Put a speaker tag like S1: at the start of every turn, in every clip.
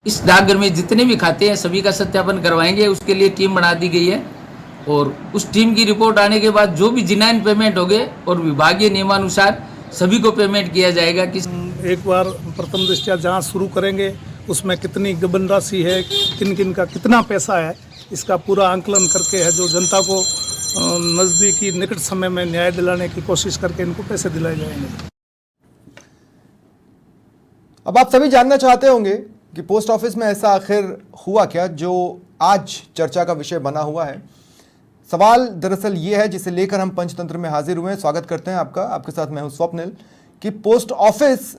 S1: इस डाकघर में जितने भी खाते हैं सभी का सत्यापन करवाएंगे। उसके लिए टीम बना दी गई है और उस टीम की रिपोर्ट आने के बाद जो भी जिनाइन पेमेंट होंगे और विभागीय नियमानुसार सभी को पेमेंट किया जाएगा।
S2: एक बार प्रथम दृष्टया जांच शुरू करेंगे, उसमें कितनी गबन राशि है, किन किन का कितना पैसा है, इसका पूरा आंकलन करके है जो जनता को नज़दीकी निकट समय में न्याय दिलाने की कोशिश करके इनको पैसे दिलाए जाएंगे।
S3: अब आप सभी जानना चाहते होंगे कि पोस्ट ऑफिस में ऐसा आखिर हुआ क्या जो आज चर्चा का विषय बना हुआ है। सवाल दरअसल ये है जिसे लेकर हम पंचतंत्र में हाजिर हुए हैं। स्वागत करते हैं आपका, आपके साथ मैं हूं स्वप्निल। कि पोस्ट ऑफिस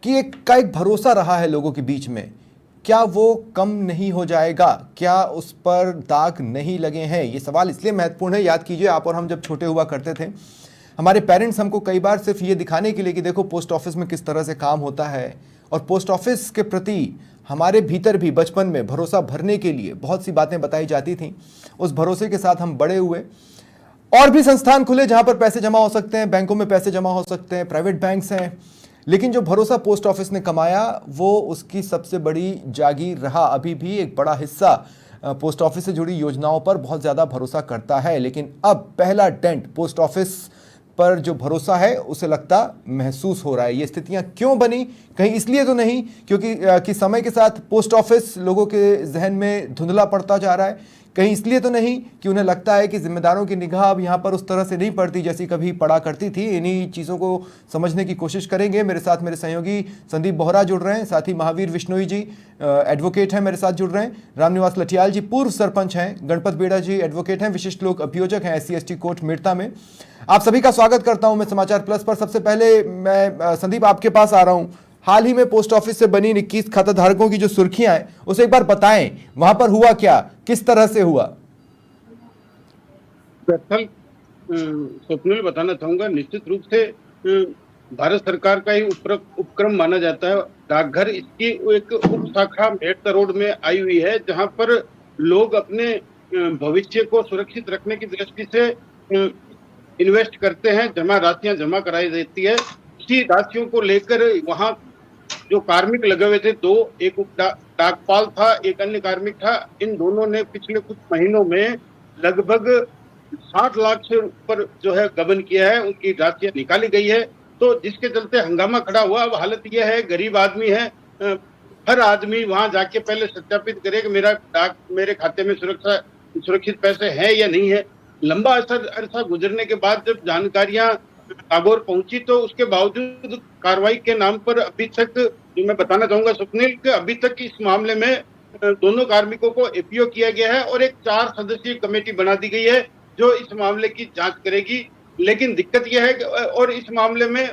S3: की एक भरोसा रहा है लोगों के बीच में, क्या वो कम नहीं हो जाएगा? क्या उस पर दाग नहीं लगे हैं? ये सवाल इसलिए महत्वपूर्ण है। याद कीजिए, आप और हम जब छोटे हुआ करते थे, हमारे पेरेंट्स हमको कई बार सिर्फ ये दिखाने के लिए कि देखो पोस्ट ऑफिस में किस तरह से काम होता है, और पोस्ट ऑफिस के प्रति हमारे भीतर भी बचपन में भरोसा भरने के लिए बहुत सी बातें बताई जाती थीं। उस भरोसे के साथ हम बड़े हुए। और भी संस्थान खुले जहां पर पैसे जमा हो सकते हैं, बैंकों में पैसे जमा हो सकते हैं, प्राइवेट बैंक्स हैं, लेकिन जो भरोसा पोस्ट ऑफिस ने कमाया वो उसकी सबसे बड़ी जागीर रहा। अभी भी एक बड़ा हिस्सा पोस्ट ऑफिस से जुड़ी योजनाओं पर बहुत ज़्यादा भरोसा करता है, लेकिन अब पहला डेंट पोस्ट ऑफिस पर जो भरोसा है उसे लगता महसूस हो रहा है। ये स्थितियां क्यों बनी? कहीं इसलिए तो नहीं क्योंकि समय के साथ पोस्ट ऑफिस लोगों के जहन में धुंधला पड़ता जा रहा है। कहीं इसलिए तो नहीं कि उन्हें लगता है कि जिम्मेदारों की निगाह अब यहाँ पर उस तरह से नहीं पड़ती जैसी कभी पड़ा करती थी। इन्हीं चीज़ों को समझने की कोशिश करेंगे। मेरे साथ मेरे सहयोगी संदीप बोहरा जुड़ रहे हैं, साथ ही महावीर विश्नोई जी एडवोकेट हैं मेरे साथ जुड़ रहे हैं, रामनिवास लठियाल जी पूर्व सरपंच हैं, गणपत बेड़ा जी एडवोकेट हैं, विशिष्ट लोक अभियोजक हैं SC/ST कोर्ट मेड़ता में। आप सभी का स्वागत करता हूं मैं समाचार प्लस पर। सबसे पहले मैं संदीप आपके पास आ रहा हूं। हाल ही में पोस्ट ऑफिस से बनी 21 खाता धारकों की जो सुर्खियां हैं उसे एक बार बताएं, वहां पर हुआ क्या, किस तरह से हुआ?
S4: दरअसल स्वप्निल बताना चाहूंगा, निश्चित रूप से भारत सरकार का ही उपक्रम माना जाता है डाकघर। इसकी एक उप शाखा मेड़ता रोड में आई हुई है, जहां पर लोग अपने भविष्य को सुरक्षित रखने की दृष्टि से इन्वेस्ट करते हैं, जमा राशियां जमा कराई जाती है। इसी राशियों को लेकर वहां जो कार्मिक लगे हुए थे, दो, एक डाकपाल था, एक अन्य कार्मिक था, इन दोनों ने पिछले कुछ महीनों में लगभग 60 लाख से ऊपर जो है गबन किया है, उनकी राशियां निकाली गई है। तो जिसके चलते हंगामा खड़ा हुआ। अब हालत यह है, गरीब आदमी है, हर आदमी वहां जाके पहले सत्यापित करे कि मेरे खाते में सुरक्षित पैसे हैं या नहीं है। लंबा अरसा गुजरने के बाद जब जानकारियां नागौर पहुंची तो उसके बावजूद कार्रवाई के नाम पर अभी तक, जो मैं बताना चाहूंगा स्वप्निल, कि अभी तक इस मामले में दोनों कार्मिकों को एपीओ किया गया है और एक 4 सदस्यीय कमेटी बना दी गई है जो इस मामले की जांच करेगी। लेकिन दिक्कत यह है कि और इस मामले में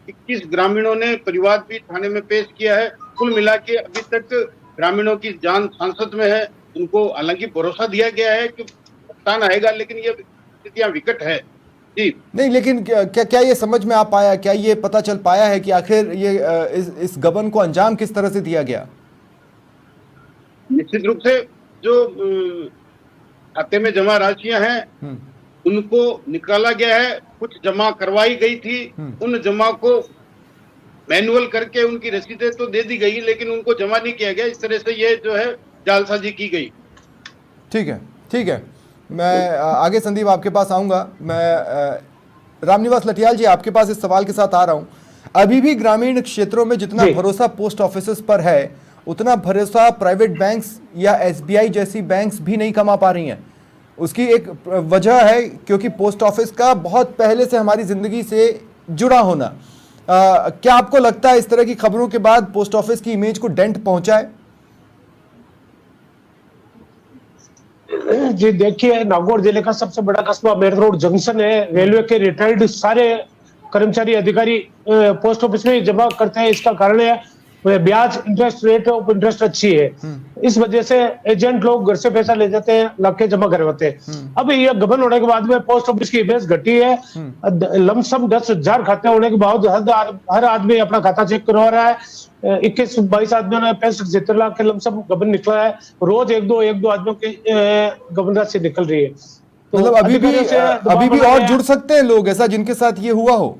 S4: 21 ग्रामीणों ने परिवाद भी थाने में पेश किया है। कुल मिला के अभी तक ग्रामीणों की जान सांसद में है। उनको हालांकि भरोसा दिया गया है कि भुगतान आएगा, लेकिन ये स्थितियां विकट है जी।
S3: नहीं, लेकिन क्या ये समझ में आ पाया, क्या ये पता चल पाया है कि आखिर ये इस गबन को अंजाम किस तरह से दिया गया?
S4: निश्चित रूप से जो खाते में जमा राशियां हैं उनको निकाला गया है। कुछ जमा करवाई गई थी, उन जमा को मैनुअल करके उनकी रसीदें तो दे दी गई, लेकिन उनको जमा नहीं किया गया। इस तरह से ये जो है जालसाजी की गई।
S3: ठीक है, ठीक है। मैं आगे संदीप आपके पास आऊंगा। मैं रामनिवास लठियाल जी आपके पास इस सवाल के साथ आ रहा हूं। अभी भी ग्रामीण क्षेत्रों में जितना भरोसा पोस्ट ऑफिस पर है उतना भरोसा प्राइवेट बैंक्स या SBI जैसी बैंक्स भी नहीं कमा पा रही हैं। उसकी एक वजह है क्योंकि पोस्ट ऑफिस का बहुत पहले से हमारी जिंदगी से जुड़ा होना। क्या आपको लगता है इस तरह की खबरों के बाद पोस्ट ऑफिस की इमेज को डेंट पहुंचा है?
S5: जी देखिए, नागौर जिले का सबसे बड़ा कस्बा मेड़ता रोड जंक्शन है। रेलवे के रिटायर्ड सारे कर्मचारी अधिकारी पोस्ट ऑफिस में जमा करते हैं। इसका कारण है ब्याज, इंटरेस्ट, रेट ऑफ इंटरेस्ट अच्छी है। इस वजह से एजेंट लोग घर से पैसा ले जाते हैं, लाके जमा करवाते हैं। अब ये गबन होने के बाद में पोस्ट ऑफिस की इमेज घटी है। लमसम 10,000 खाते होने के बाद हर आदमी अपना खाता चेक करवा रहा है। 21-22 आदमियों ने 65-70 लाख के लमसम गबन निकला है। रोज एक दो आदमियों की गबन राशि निकल रही है।
S3: तो मतलब अभी भी और जुड़ सकते हैं लोग ऐसा जिनके साथ ये हुआ हो?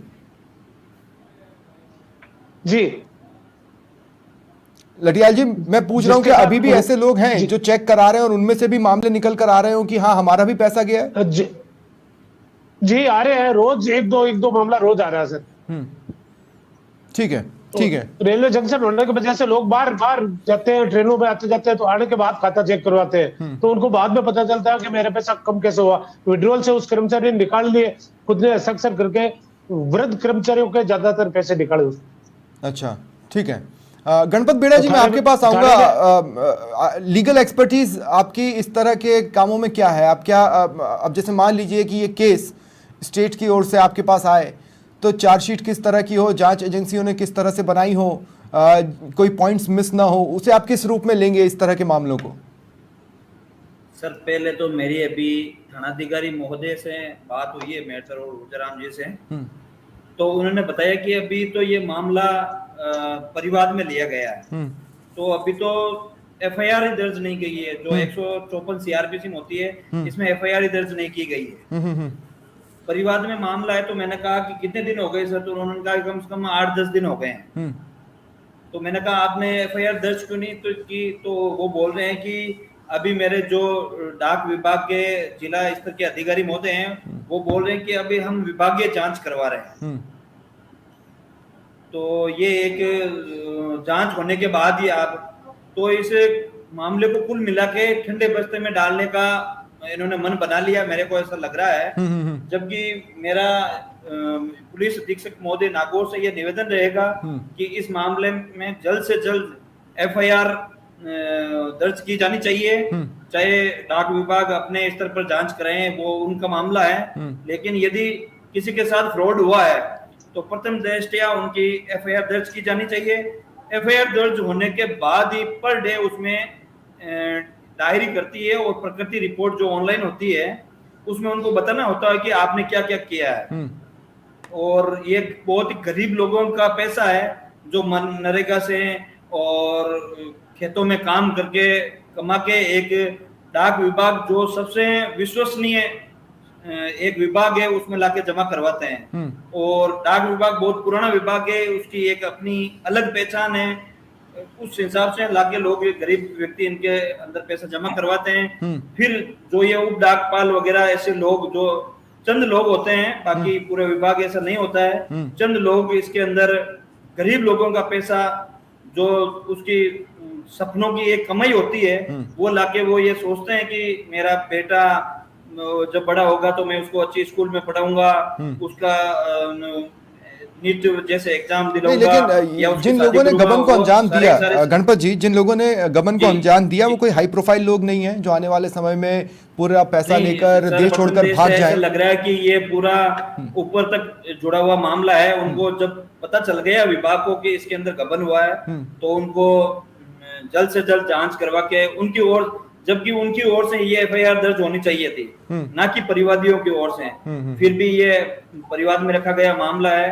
S5: जी
S3: लटियाल जी, मैं पूछ रहा हूं कि
S5: जिसके
S3: अभी भी
S5: साथ-
S3: ऐसे लोग हैं
S5: जी।
S3: जो चेक करा रहे हैं और उनमें से भी मामले निकल कर आ रहे हो कि हाँ हमारा भी पैसा गया है?
S5: जी जी, आ रहे हैं रोज, एक दो मामला रोज आ रहा है सर।
S3: ठीक है,
S5: तो
S3: ठीक है।
S5: रेलवे जंक्शन होने की वजह से लोग बार बार जाते हैं, ट्रेनों में आते जाते हैं, तो आने के बाद खाता चेक करवाते हैं, तो उनको बाद में पता चलता है कि मेरे पैसा कम कैसे हुआ। विड्रॉल से उस कर्मचारी ने निकाल लिए, खुद ने हस्ताक्षर करके वृद्ध कर्मचारियों के ज्यादातर पैसे निकाले उसने।
S3: अच्छा, ठीक है। गणपत बेड़ा जी, मैं आपके पास आऊंगा। लीगल एक्सपर्टीज आपकी इस तरह के कामों में क्या है? आप क्या अब जैसे मान लीजिए कि ये केस स्टेट की ओर से आपके पास आए, तो चार्जशीट किस तरह की हो, जांच एजेंसियों ने किस तरह से बनाई हो, कोई पॉइंट्स मिस ना हो, उसे आप किस रूप में लेंगे इस तरह के मामलों को?
S6: सर पहले तो मेरी अभी थानाधिकारी महोदय से बात हुई है, मेहतर और रुद्रराम जी से, तो उन्होंने बताया कि अभी तो ये मामला परिवाद में लिया गया है, तो अभी तो एफआईआर ही दर्ज नहीं की है। जो 154 सीआरपीसी में होती है, इसमें एफआईआर ही दर्ज नहीं की गई है। परिवाद में मामला है, तो मैंने कहा कि कितने दिन हो गए सर, तो उन्होंने कहा कम से कम 8-10 दिन हो गए हैं। तो मैंने कहा आपने एफआईआर दर्ज क्यों नहीं तो की? तो वो बोल रहे हैं कि अभी मेरे जो डाक विभाग के जिला स्तर के अधिकारी महोदय हैं, वो बोल रहे हैं कि अभी हम विभागीय जांच करवा रहे हैं। तो ये एक जांच होने के बाद ही आप, तो इस मामले को कुल मिला के ठंडे बस्ते में डालने का इन्होंने मन बना लिया, मेरे को ऐसा लग रहा है। जबकि मेरा पुलिस अधीक्षक महोदय नागौर से ये निवेदन रहेगा कि इस मामले में जल्द से जल्द एफआईआर दर्ज की जानी चाहिए। चाहे डाक विभाग अपने स्तर पर जांच कराएं, वो उनका मामला है, लेकिन यदि किसी के साथ फ्रॉड हुआ है तो प्रथम दृष्टया उनकी एफआईआर दर्ज की जानी चाहिए। एफआईआर दर्ज होने के बाद ही पर डे उसमें डायरी करती है, और प्रकृति रिपोर्ट जो ऑनलाइन होती है उसमें उनको बताना होता है कि आपने क्या क्या किया है। और ये बहुत ही गरीब लोगों का पैसा है जो मनरेगा से और खेतों में काम करके कमा के, एक डाक विभाग जो सबसे विश्वसनीय एक विभाग है उसमें लाके जमा करवाते हैं। और डाक विभाग बहुत पुराना विभाग है, उसकी एक अपनी अलग पहचान है, उस हिसाब से लाके लोग, गरीब व्यक्ति इनके अंदर पैसा जमा करवाते हैं। फिर जो ये उप डाकपाल वगैरह ऐसे लोग, जो चंद लोग होते हैं, बाकी पूरे विभाग ऐसा नहीं होता है, चंद लोग इसके अंदर गरीब लोगों का पैसा, जो उसकी सपनों की एक कमाई होती है, वो लाके वो ये सोचते हैं कि मेरा बेटा जब बड़ा होगा तो मैं उसको अच्छी स्कूल में पढ़ाऊंगा, उसका नीट जैसे एग्जाम दिलाऊंगा।
S3: लेकिन जिन लोगों ने गबन को अंजाम दिया, गणपत जी, जिन लोगों ने गबन को अंजाम दिया वो कोई हाई प्रोफाइल लोग नहीं है जो आने वाले समय में पूरा पैसा लेकर देश छोड़कर भाग जाए।
S6: लग रहा है कि ये पूरा ऊपर तक जुड़ा हुआ मामला है। उनको जब पता चल गया विभाग को कि इसके अंदर गबन हुआ है, तो उनको जल्द से जल्द जांच करवा के उनकी ओर, जबकि उनकी ओर से ये एफआईआर दर्ज होनी चाहिए थी, ना कि परिवादियों की ओर से। फिर भी ये परिवाद में रखा गया मामला है,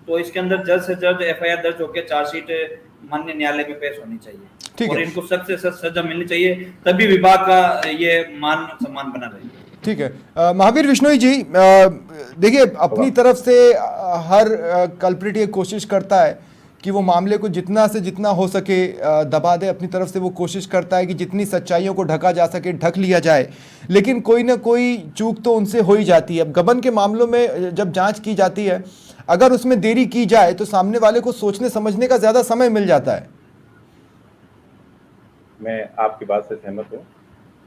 S6: तो इसके अंदर जल्द से जल्द एफआईआर दर्ज होकर चार्जशीट माननीय न्यायालय में पेश होनी चाहिए, और इनको सख्त से सख्त सजा मिलनी चाहिए, तभी विभाग का ये मान सम्मान बना रहेगा।
S3: ठीक है। महावीर विश्नोई जी, देखिए अपनी तरफ से हर कल्प्रिट ये कोशिश करता है कि वो मामले को जितना से जितना हो सके दबा दे, अपनी तरफ से वो कोशिश करता है कि जितनी सच्चाइयों को ढका जा सके ढक लिया जाए, लेकिन कोई ना कोई चूक तो उनसे हो ही जाती है। अब गबन के मामलों में जब जांच की जाती है, अगर उसमें देरी की जाए तो सामने वाले को सोचने समझने का ज़्यादा समय मिल जाता है।
S7: मैं आपकी बात से सहमत हूँ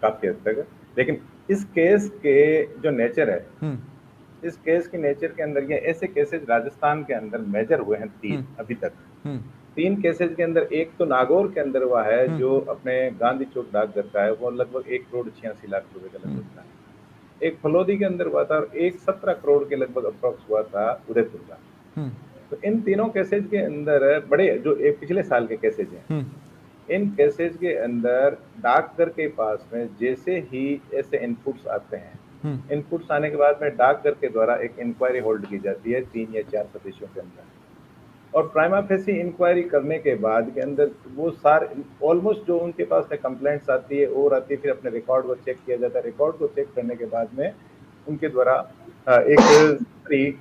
S7: काफ़ी हद तक, लेकिन इस केस के जो नेचर है, इस केस के नेचर के अंदर, ये ऐसे केसेस राजस्थान के अंदर मेजर हुए हैं 3 अभी तक। 3 केसेस के अंदर, एक तो नागौर के अंदर हुआ है जो अपने गांधी चौक डाकघर का है, वो लगभग 1,86,00,000 रुपए का लगभग था। एक फलोदी के अंदर हुआ था, और एक 17 करोड़ के लगभग अप्रोक्स हुआ था उदयपुर का। तो इन तीनों केसेज के अंदर बड़े, जो एक पिछले साल के केसेज हैं, इन केसेज के अंदर डाकघर के पास में जैसे ही ऐसे इनपुट्स आते हैं, इनपुट्स आने के बाद में डाकघर के द्वारा एक इंक्वायरी होल्ड की जाती है 3 या 4 सदस्यों के अंदर, और प्राइमा फेसी इंक्वायरी करने के बाद के अंदर वो सारे ऑलमोस्ट जो उनके पास में कंप्लेंट्स आती है और आती है, फिर अपने रिकॉर्ड को चेक किया जाता है। रिकॉर्ड को चेक करने के बाद में उनके द्वारा एक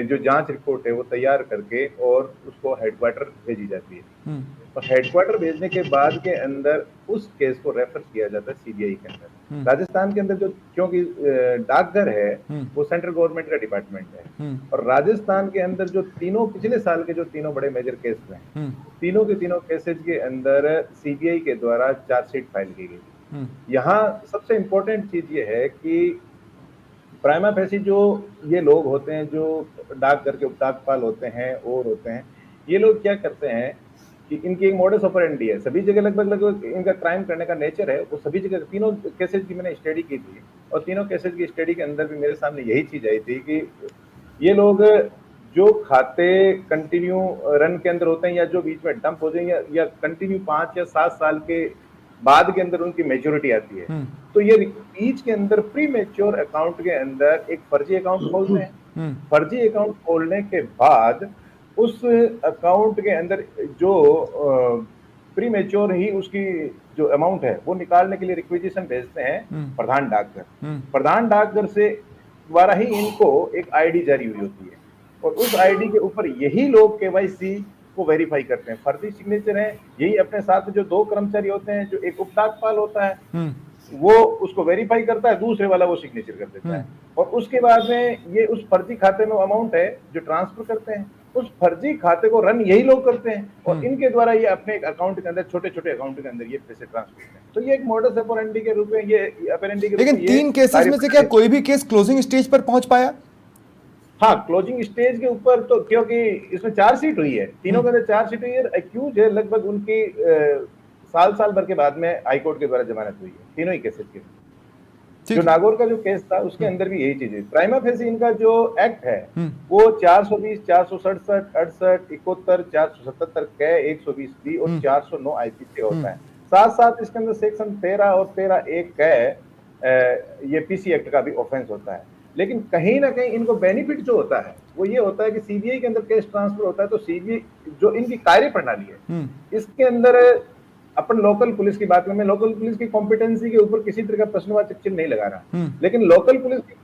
S7: जो जांच रिपोर्ट है वो तैयार करके और उसको हेडक्वार्टर भेजी जाती है। और हेडक्वार्टर भेजने के बाद के अंदर उस केस को रेफर किया जाता है सीबीआई के अंदर। राजस्थान के अंदर जो, क्योंकि डाकघर है वो सेंट्रल गवर्नमेंट का डिपार्टमेंट है, और राजस्थान के अंदर जो तीनों पिछले साल के जो तीनों बड़े मेजर केस हैं, तीनों के तीनों केसेज के अंदर सीबीआई के द्वारा चार्जशीट फाइल की गई। यहाँ सबसे इम्पोर्टेंट चीज ये है कि प्राइमा फेसी जो ये लोग होते हैं, जो डाकघर के उपडाकपाल होते हैं और होते हैं, ये लोग क्या करते हैं कि इनकी एक मॉडस ऑपरेंडी है, सभी जगह लगभग इनका क्राइम करने का नेचर है वो सभी जगह। तीनों केसेज की मैंने स्टडी की थी और तीनों केसेज की स्टडी के अंदर भी मेरे सामने यही चीज आई थी कि ये लोग जो खाते कंटिन्यू रन के अंदर होते हैं या जो बीच में डंप हो जाए या कंटिन्यू 5 या 7 साल के बाद के अंदर उनकी मेच्योरिटी आती है, तो ये बीच के अंदर प्री मेच्योर अकाउंट के अंदर एक फर्जी अकाउंट खोलते हैं। फर्जी अकाउंट खोलने के बाद उस अकाउंट के अंदर जो प्री मेच्योर ही उसकी जो अमाउंट है वो निकालने के लिए रिक्विजिशन भेजते हैं प्रधान डाकघर। प्रधान डाकघर से द्वारा ही इनको एक आईडी जारी हुई होती है और उस आईडी के ऊपर यही लोग केवाईसी को वेरीफाई करते हैं। फर्जी सिग्नेचर है, यही अपने साथ जो 2 कर्मचारी होते हैं, जो एक उपडाकपाल होता है वो उसको वेरीफाई करता है, दूसरे वाला वो सिग्नेचर कर देता है, और उसके बाद में ये उस फर्जी खाते में अमाउंट है जो ट्रांसफर करते हैं, उस फर्जी खाते को रन यही लोग करते हैं और इनके द्वारा ये अपने एक अकाउंट के अंदर, छोटे छोटे अकाउंट के अंदर ये पैसे ट्रांसफर करते हैं। तो ये एक मॉडस ऑपरेंडी के रूप में ये ऑपरेंडी के।
S3: लेकिन 3 केसेस में से क्या कोई भी केस क्लोजिंग स्टेज पर पहुंच पाया?
S7: हाँ, क्लोजिंग स्टेज के ऊपर तो, क्योंकि इसमें चार्जशीट हुई है, तीनों के अंदर चार्जशीट हुई है, एक्यूज है, लगभग उनकी साल भर के बाद में हाईकोर्ट के द्वारा जमानत हुई है तीनों ही केसेस के। जो नागौर का जो केस था उसके अंदर भी यही चीज है। प्राइमा फेसी इनका जो एक्ट है वो 420, 467, 68, 71, 477 कै 120 बी और 409 आईपीसी होता है। साथ साथ इसके अंदर सेक्शन 13 और 13(1) कै ये पीसी एक्ट का भी ऑफेंस होता है। लेकिन कहीं ना कहीं इनको बेनिफिट जो होता है वो ये होता है कि सीबीआई के अंदर केस ट्रांसफर होता है, तो सीबीआई जो इनकी कार्य प्रणाली है इसके अंदर अपन लोकल पुलिस की बात में, मैं लोकल पुलिस की कॉम्पिटेंसी के ऊपर किसी तरह का प्रश्नवाचक चिन्ह नहीं लगा रहा, लेकिन लोकल पुलिस की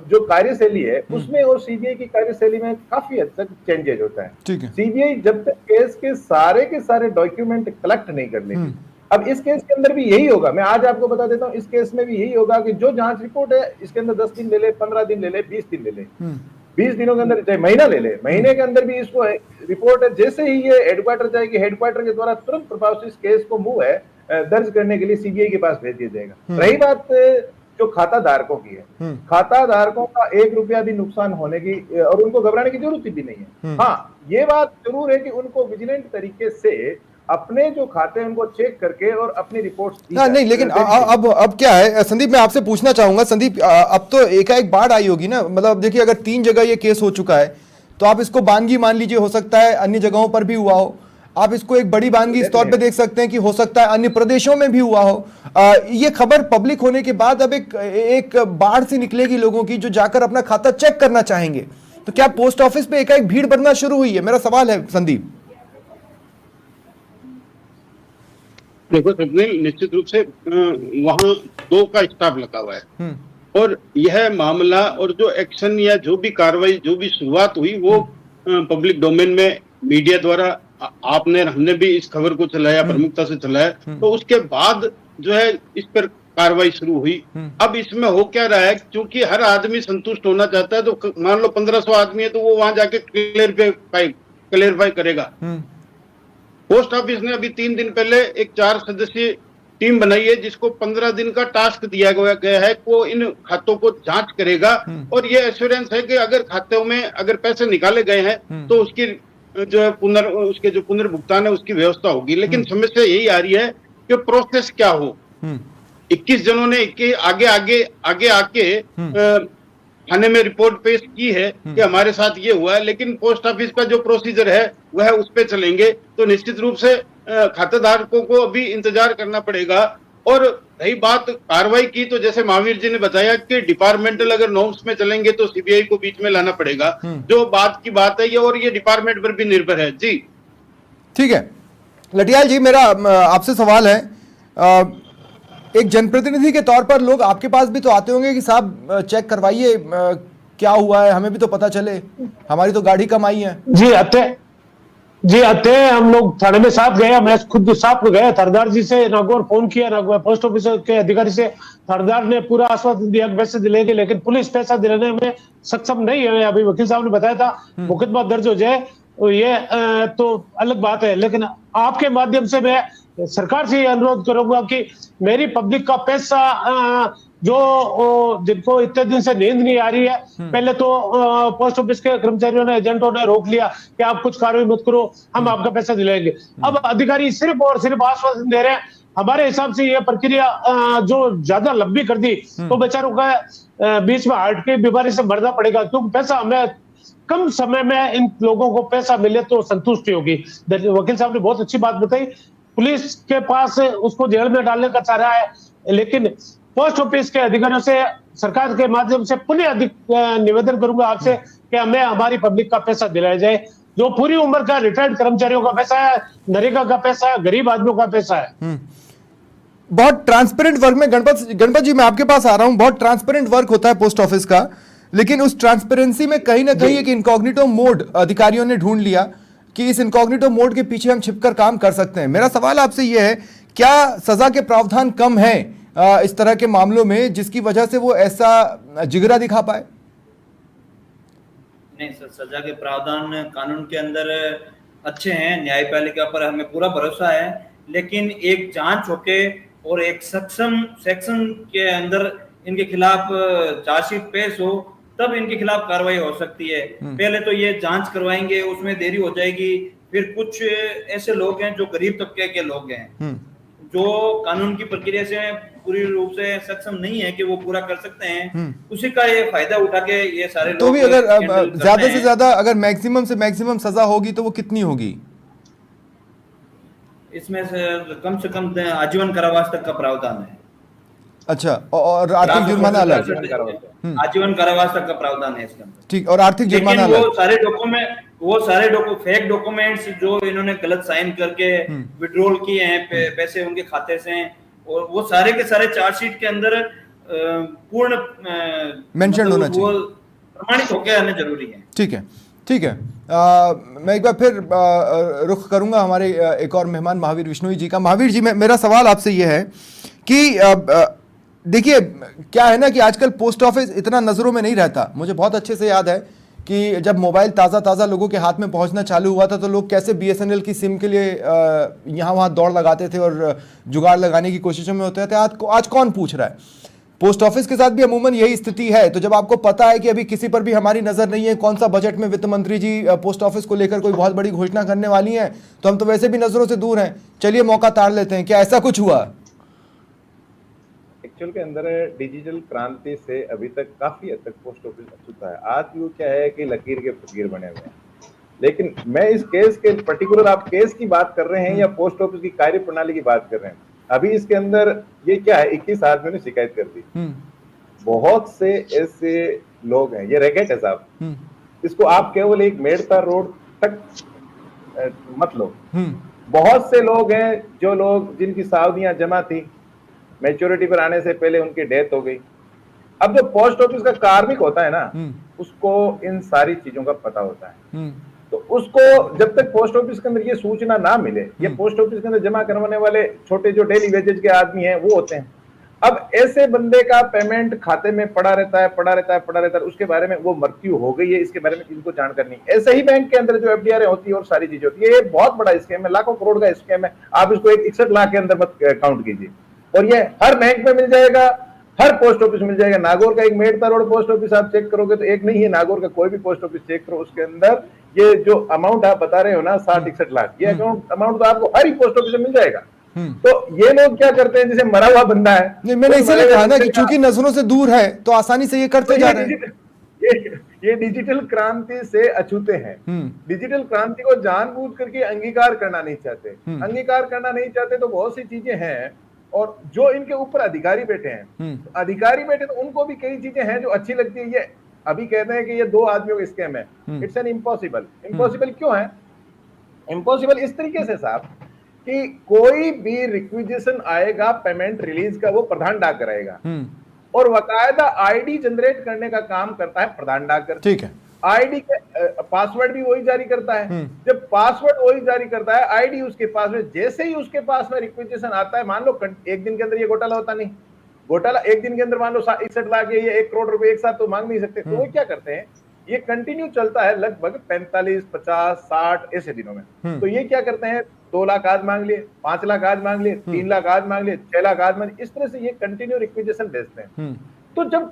S7: जो कार्यशैली है उसमें और सीबीआई की कार्यशैली में काफी हद तक चेंजेज होता है। सीबीआई जब तक केस के सारे डॉक्यूमेंट कलेक्ट नहीं कर लेगी, अब इस केस के अंदर भी यही होगा, मैं आज आपको बता देता हूँ, इस केस में भी यही होगा कि जो जांच रिपोर्ट है इसके अंदर 10 दिन ले ले, 15 दिन ले ले, 20 दिन ले ले, 20 दिनों के अंदर, चाहे महीना ले ले, महीने के अंदर भी इसको रिपोर्ट है, जैसे ही ये हेडक्वार्टर जाएगी, हेडक्वार्टर के द्वारा तुरंत प्रभाव से इस केस को मूव है दर्ज करने के लिए सीबीआई के पास भेज दिया जाएगा। रही बात जो खाता धारकों की है, खाता धारकों का 1 रुपया भी नुकसान होने की और उनको घबराने की जरूरत भी नहीं है। हाँ, ये बात जरूर है कि उनको विजिलेंट तरीके से अपने जो खाते हैं उनको चेक करके और अपनी रिपोर्ट्स
S3: नहीं, लेकिन अब क्या है संदीप, मैं आपसे पूछना चाहूंगा संदीप, अब तो एकाएक बाढ़ आई होगी ना, मतलब देखिए अगर 3 जगह ये केस हो चुका है तो आप इसको बानगी मान लीजिए, हो सकता है अन्य जगहों पर भी हुआ हो, आप इसको एक बड़ी बानगी इस तौर पे देख सकते हैं कि हो सकता है अन्य प्रदेशों में भी हुआ हो। ये खबर पब्लिक होने के बाद अब एक बाढ़ सी निकलेगी लोगों की जो जाकर अपना खाता चेक करना चाहेंगे, तो क्या पोस्ट ऑफिस पे एकाएक भीड़ बढ़ना शुरू हुई है? मेरा सवाल है संदीप।
S4: देखो स्वप्निल, निश्चित रूप से वहाँ 2 का स्टाफ लगा हुआ है और यह मामला और जो एक्शन या जो भी कार्रवाई, जो भी शुरुआत हुई वो पब्लिक डोमेन में मीडिया द्वारा आपने, हमने भी इस खबर को चलाया, प्रमुखता से चलाया, तो उसके बाद जो है इस पर कार्रवाई शुरू हुई। अब इसमें हो क्या रहा है, क्योंकि हर आदमी संतुष्ट होना चाहता है, तो मान लो 1500 आदमी है तो वो वहां जाके क्लियरफाई करेगा। पोस्ट ऑफिस ने अभी 3 दिन पहले एक 4 सदस्यीय टीम बनाई है जिसको 15 दिन का टास्क दिया गया है, वो इन खातों को जांच करेगा और ये एश्योरेंस है कि अगर खातों में अगर पैसे निकाले गए हैं तो उसकी जो है उसके जो पुनर्भुगतान है उसकी व्यवस्था होगी। लेकिन समस्या यही आ रही है कि प्रोसेस क्या हो। 21 जनों ने आगे आके थाने में रिपोर्ट पेश की है कि हमारे साथ ये हुआ है, लेकिन पोस्ट ऑफिस का जो प्रोसीजर है वह उस पे चलेंगे, तो निश्चित रूप से खातेदारकों को अभी इंतजार करना पड़ेगा। और रही बात कार्रवाई की, तो जैसे महावीर जी ने बताया कि डिपार्टमेंटल अगर नॉर्म्स में चलेंगे तो सीबीआई को बीच में लाना पड़ेगा, जो बात की बात है ये, और ये डिपार्टमेंट पर भी निर्भर है। जी
S3: ठीक है लटियाल जी, मेरा आपसे सवाल है, एक जनप्रतिनिधि के तौर पर लोग आपके पास भी तो आते होंगे कि साहब चेक करवाइए, क्या हुआ है, हमें भी तो पता चले, हमारी तो गाड़ी कम आई है।
S5: जी अत्ते हम लोग थाने में साथ गए, मैं खुद साथ में गया, थानेदार जी से नागौर फोन किया, नागौर पोस्ट ऑफिस के अधिकारी से, थानेदार ने पूरा आश्वासन दिया कि पैसे दिलेंगे, लेकिन पुलिस पैसा दिलाने में सक्षम नहीं है। अभी वकील साहब ने बताया था मुकदमा दर्ज हो जाए ये तो अलग बात है, लेकिन आपके माध्यम से मैं सरकार से अनुरोध करूंगा कि मेरी पब्लिक का पैसा जो जिनको इतने दिन से नींद नहीं आ रही है, पहले तो पोस्ट ऑफिस के कर्मचारियों ने, एजेंटों ने रोक लिया कि आप कुछ कार्रवाई मत करो, हम आपका पैसा दिलाएंगे। अब अधिकारी सिर्फ और सिर्फ आश्वासन दे रहे हैं। हमारे हिसाब से ये प्रक्रिया जो ज्यादा लंबी कर दी तो बेचारों का बीच में हार्ट की बीमारी से मरना पड़ेगा, क्योंकि पैसा हमें कम समय में इन लोगों को पैसा मिले तो संतुष्टि होगी। वकील साहब ने बहुत अच्छी बात बताई, पुलिस के पास उसको जेल में डालने का चाह रहा है, लेकिन पोस्ट ऑफिस के अधिकारियों से सरकार के माध्यम से पुनः निवेदन करूंगा आपसे कि हमें हमारी पब्लिक का पैसा दिलाया जाए, जो पूरी उम्र का रिटायर्ड कर्मचारियों का पैसा है, नरेगा का पैसा है, गरीब आदमियों का पैसा है।
S3: बहुत ट्रांसपेरेंट वर्क में, गणपत जी मैं आपके पास आ रहा हूं, बहुत ट्रांसपेरेंट वर्क होता है पोस्ट ऑफिस का, लेकिन उस ट्रांसपेरेंसी में कहीं ना कहीं एक इनकॉग्निटो मोड अधिकारियों ने ढूंढ लिया कि इस इनकॉग्निटो मोड के पीछे हम छिपकर काम कर सकते हैं। मेरा सवाल आपसे यह है, क्या सजा के प्रावधान कम है इस तरह के मामलों में, जिसकी वजह से वो ऐसा जिगरा दिखा पाए?
S6: नहीं सर, सजा के प्रावधान कानून के अंदर अच्छे हैं, न्यायपालिका पर हमें पूरा भरोसा है, लेकिन एक जांच होके और एक सक्षम सेक्शन के अंदर इनके खिलाफ चार्जशीट पेश हो, तब इनके खिलाफ कार्रवाई हो सकती है। पहले तो ये जांच करवाएंगे, उसमें देरी हो जाएगी। फिर कुछ ऐसे लोग हैं जो गरीब तबके के लोग हैं, जो कानून की प्रक्रिया से पूरी रूप से सक्षम नहीं है कि वो पूरा कर सकते हैं, उसी का ये फायदा उठा के ये सारे
S3: तो
S6: लोग
S3: भी अगर ज्यादा से ज्यादा अगर मैक्सिमम से मैक्सिमम सजा होगी तो वो कितनी होगी?
S6: इसमें से कम आजीवन कारावास तक का प्रावधान है।
S3: अच्छा, और आर्थिक जुर्माना अलग?
S6: आजीवन कारावास तक का प्रावधान है इसके अंदर।
S3: ठीक, और आर्थिक जुर्माना अलग?
S6: वो सारे फेक डॉक्यूमेंट्स जो इन्होंने गलत साइन करके विड्रॉल किए हैं, पैसे उनके खाते से, और वो सारे के सारे चार्जशीट के अंदर पूर्ण
S3: मेंशन होना चाहिए,
S6: प्रमाणित होकर आने जरूरी है।
S3: ठीक है, ठीक है। मैं एक बार फिर रुख करूंगा हमारे एक और मेहमान महावीर विश्नोई जी का। महावीर जी, मेरा सवाल आपसे यह है कि देखिए क्या है ना कि आजकल पोस्ट ऑफिस इतना नज़रों में नहीं रहता। मुझे बहुत अच्छे से याद है कि जब मोबाइल ताज़ा लोगों के हाथ में पहुंचना चालू हुआ था तो लोग कैसे BSNL की सिम के लिए यहाँ वहाँ दौड़ लगाते थे और जुगाड़ लगाने की कोशिशों में होते थे। आज कौन पूछ रहा है? पोस्ट ऑफिस के साथ भी अमूमन यही स्थिति है। तो जब आपको पता है कि अभी किसी पर भी हमारी नज़र नहीं है, कौन सा बजट में वित्त मंत्री जी पोस्ट ऑफिस को लेकर कोई बहुत बड़ी घोषणा करने वाली हैं, तो हम तो वैसे भी नज़रों से दूर हैं, चलिए मौका ताड़ लेते हैं। क्या ऐसा कुछ हुआ?
S7: एक्चुअल के अंदर डिजिटल क्रांति से अभी तक काफी हद तक पोस्ट ऑफिस अछूता है। आज भी क्या है कि लकीर के फकीर बने हुए हैं। लेकिन मैं इस केस के पर्टिकुलर, आप केस की बात कर रहे हैं या पोस्ट ऑफिस की कार्य प्रणाली की बात कर रहे हैं? अभी इसके अंदर ये क्या है, 21 आदमियों ने शिकायत कर दी। बहुत से ऐसे लोग हैं, ये रैकेट है साहब, इसको आप केवल एक मेड़ता रोड तक मत लो। बहुत से लोग हैं जो लोग जिनकी सावधियां जमा थी, मैच्योरिटी पर आने से पहले उनकी डेथ हो गई। अब जो पोस्ट ऑफिस का कार्मिक होता है ना, उसको इन सारी चीजों का पता होता है। तो उसको जब तक पोस्ट ऑफिस के अंदर ये सूचना ना मिले, ये पोस्ट ऑफिस के अंदर जमा करवाने वाले छोटे जो डेली वेजेज के आदमी हैं वो होते हैं। अब ऐसे बंदे का पेमेंट खाते में पड़ा रहता है, उसके बारे में वो मृत्यु हो गई है, इसके बारे में किसी को जानकारी नहीं। ऐसे ही बैंक के अंदर जो FDR होती है और सारी चीजें होती है, ये बहुत बड़ा स्कैम है, लाखों करोड़ का स्कैम है। आप इसको 61 लाख के अंदर मत काउंट कीजिए। और ये हर बैंक में मिल जाएगा, हर पोस्ट ऑफिस मिल जाएगा। नागौर का एक मेड़ता रोड पोस्ट ऑफिस आप चेक करोगे तो एक नहीं है, नागौर का कोई भी पोस्ट ऑफिस चेक करो, उसके अंदर ये जो अमाउंट आप बता रहे हो ना 60-61 लाख, ये अमाउंट तो आपको हर ही पोस्ट ऑफिस में मिल जाएगा। तो ये लोग क्या करते हैं, जैसे मरा हुआ बंदा है।
S3: नहीं, मैंने इसलिए कहा ना कि चूंकि नजरों से दूर है तो आसानी से ये करते जा रहे हैं।
S7: ये डिजिटल क्रांति से अछूते हैं। डिजिटल क्रांति को जानबूझ करके अंगीकार करना नहीं चाहते। तो बहुत सी चीजें हैं, और जो इनके ऊपर अधिकारी बैठे हैं, तो उनको भी कई चीजें हैं जो अच्छी लगती है। ये अभी कहते हैं कि ये 2 आदमियों का स्कैम है, इट्स एन इम्पॉसिबल। क्यों है इम्पॉसिबल? इस तरीके से साहब कि कोई भी रिक्विजिशन आएगा पेमेंट रिलीज का, वो प्रधान डाक कराएगा। और बाकायदा आईडी जनरेट करने का काम करता है प्रधान डाकघर।
S3: ठीक है।
S7: आईडी के पासवर्ड भी वही जारी करता है। जब पासवर्ड वही जारी करता है, आईडी उसके पास में, जैसे ही उसके पास में रिक्वेजिशन आता है, मान लो एक दिन के अंदर ये घोटाला होता नहीं, घोटाला एक दिन के अंदर मान लो 61 लाख या 1 करोड़ रुपए एक साथ तो मांग नहीं सकते, तो वो क्या करते हैं, ये कंटिन्यू चलता है लगभग 45, 50, 60 ऐसे दिनों में। तो ये क्या करते हैं, 2 लाख आज मांग लिए, 5 लाख आज मांग लिए, 3 लाख आज मांग लिए, 6 लाख आज मांग लिए, इस तरह से ये कंटिन्यू रिक्वेजिशन भेजते हैं। तो जब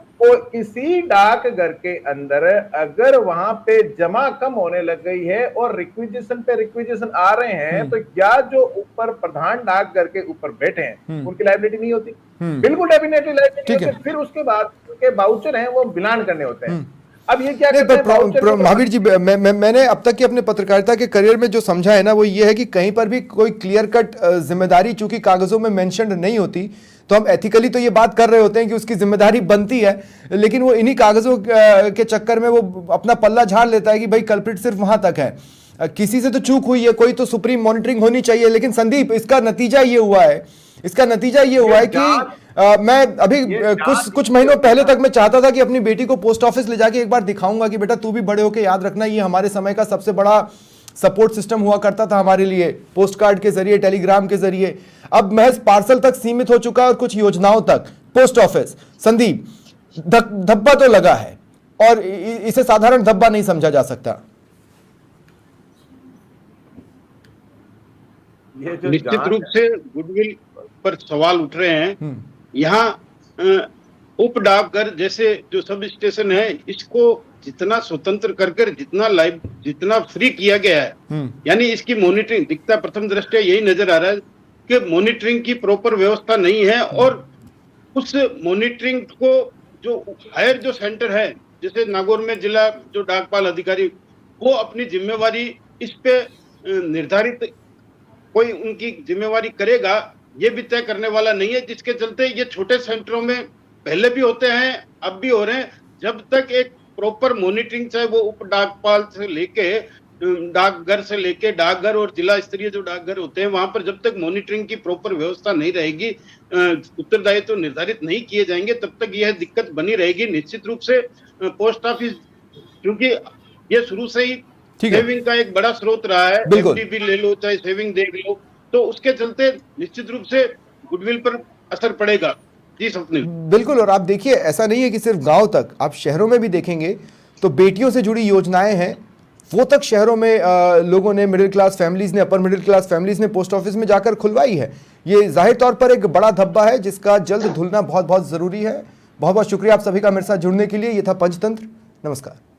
S7: किसी डाकघर के अंदर अगर वहां पे जमा कम होने लग गई है और रिक्वेजिशन पे रिक्वेजिशन आ रहे हैं, तो क्या जो ऊपर प्रधान डाकघर के ऊपर बैठे हैं उनकी लायबिलिटी नहीं होती? बिल्कुल डेफिनेटली लायबिलिटी होती है। फिर उसके बाद उनके बाउचर हैं वो बिलान करने होते हैं। अब ये क्या करते हैं
S3: महावीर जी, मैंने अब तक की अपने पत्रकारिता के करियर में जो समझा है ना, वो ये है कि कहीं पर भी कोई क्लियर कट जिम्मेदारी चूंकि कागजों में मेंशन नहीं होती, तो हम एथिकली तो ये बात कर रहे होते हैं कि उसकी जिम्मेदारी बनती है, लेकिन वो इन्हीं कागजों के चक्कर में वो अपना पल्ला झाड़ लेता है कि भाई कल्प्रिट सिर्फ वहां तक है, किसी से तो चूक हुई है, कोई तो सुप्रीम मॉनिटरिंग होनी चाहिए। लेकिन संदीप, इसका नतीजा ये हुआ है कि मैं अभी कुछ महीनों पहले तक मैं चाहता था कि अपनी बेटी को पोस्ट ऑफिस ले जाके एक बार दिखाऊंगा कि बेटा तू भी बड़े होके याद रखना, ये हमारे समय का सबसे बड़ा सपोर्ट सिस्टम हुआ करता था हमारे लिए, पोस्ट कार्ड के जरिए, टेलीग्राम के जरिए। अब महज पार्सल तक सीमित हो चुका है और कुछ योजनाओं तक पोस्ट ऑफिस। संदीप, धब्बा तो लगा है और इसे साधारण धब्बा नहीं समझा जा सकता।
S4: निश्चित रूप से गुडविल पर सवाल उठ रहे हैं। यहाँ उप डाकघर जैसे जो सब स्टेशन है, इसको जितना स्वतंत्र कर जितना फ्री किया गया है, यानी इसकी मॉनिटरिंग दिखता प्रथम दृष्टया यही नजर आ रहा है कि मॉनिटरिंग की प्रॉपर व्यवस्था नहीं है। और उस मॉनिटरिंग को जो हायर जो सेंटर है, जैसे नागौर में जिला जो डाकपाल अधिकारी, वो अपनी जिम्मेवारी इस पे निर्धारित कोई उनकी जिम्मेवारी करेगा, ये भी तय करने वाला नहीं है, जिसके चलते ये छोटे सेंटरों में पहले भी होते हैं, अब भी हो रहे हैं। जब तक एक प्रॉपर मॉनिटरिंग, चाहे वो उप डाकपाल से लेके डाकघर से लेके डाकघर और जिला स्तरीय जो डाकघर होते हैं, वहां पर जब तक मॉनिटरिंग की प्रॉपर व्यवस्था नहीं रहेगी, उत्तरदायित्व निर्धारित नहीं किए जाएंगे, तब तक यह दिक्कत बनी रहेगी। निश्चित रूप से पोस्ट ऑफिस, क्योंकि ये शुरू से ही सेविंग का एक बड़ा स्रोत रहा है, एफडी भी ले लो चाहे सेविंग देख लो, तो उसके चलते निश्चित रूप से गुडविल पर असर पड़ेगा। जी स्वप्निल,
S3: बिल्कुल। और आप देखिए, ऐसा नहीं है कि सिर्फ गांव तक, आप शहरों में भी देखेंगे तो बेटियों से जुड़ी योजनाएं हैं, वो तक शहरों में लोगों ने, मिडिल क्लास फैमिलीज ने, अपर मिडिल क्लास फैमिलीज ने पोस्ट ऑफिस में जाकर खुलवाई है। ये जाहिर तौर पर एक बड़ा धब्बा है जिसका जल्द धुलना बहुत बहुत जरूरी है। बहुत बहुत शुक्रिया आप सभी का मेरे साथ जुड़ने के लिए। ये था पंचतंत्र। नमस्कार।